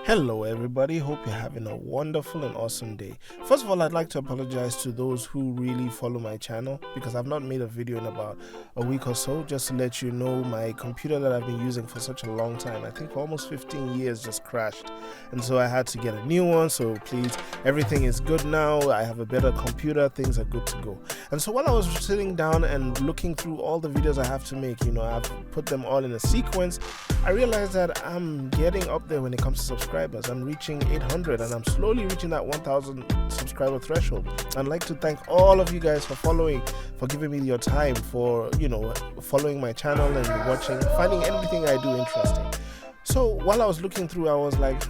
Hello everybody, hope you're having a wonderful and awesome day. First of all, I'd like to apologize to those who really follow my channel because I've not made a video in about a week or so. Just to let you know, my computer that I've been using for such a long time, I think for almost 15 years, just crashed, and so I had to get a new one. So please, everything is good now. I have a better computer, things are good to go. And so while I was sitting down and looking through all the videos I have to make, I've put them all in a sequence, I realized that I'm getting up there when it comes to subscribers. I'm reaching 800 and I'm slowly reaching that 1000 subscriber threshold. I'd like to thank all of you guys for following, for giving me your time, for following my channel and watching, finding everything I do interesting. So while I was looking through, I was like,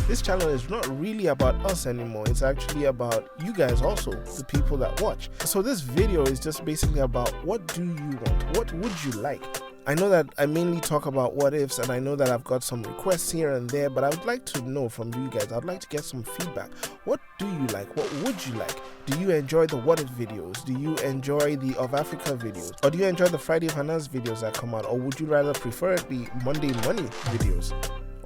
this channel is not really about us anymore. It's actually about you guys also, the people that watch. So this video is just basically about, what do you want? What would you like? I know that I mainly talk about what ifs, and I know that I've got some requests here and there, but I would like to know from you guys. I'd like to get some feedback. What do you like? What would you like? Do you enjoy the what if videos? Do you enjoy the Of Africa videos? Or do you enjoy the Friday Finance videos that come out? Or would you rather prefer it be Monday Money videos?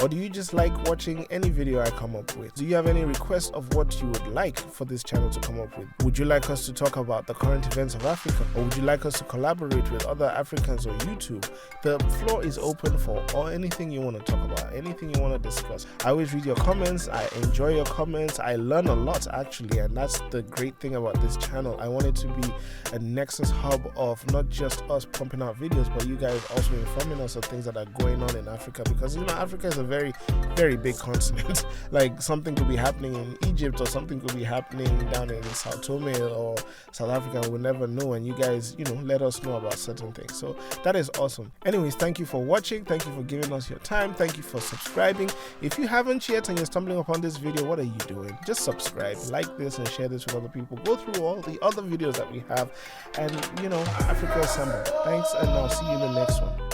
Or do you just like watching any video I come up with? Do you have any requests of what you would like for this channel to come up with? Would you like us to talk about the current events of Africa? Or would you like us to collaborate with other Africans on YouTube? The floor is open for anything you want to talk about, anything you want to discuss. I always read your comments. I enjoy your comments. I learn a lot actually, and that's the great thing about this channel. I want it to be a nexus hub of not just us pumping out videos, but you guys also informing us of things that are going on in Africa, because Africa is a very, very big continent. Like, something could be happening in Egypt, or something could be happening down in Sao Tome or South Africa. We'll never know, and you guys let us know about certain things. So that is awesome. Anyways, thank you for watching. Thank you for giving us your time. Thank you for subscribing. If you haven't yet and you're stumbling upon this video, what are you doing? Just subscribe, like this, and share this with other people. Go through all the other videos that we have, and Africa Assemble. Thanks, and I'll see you in the next one.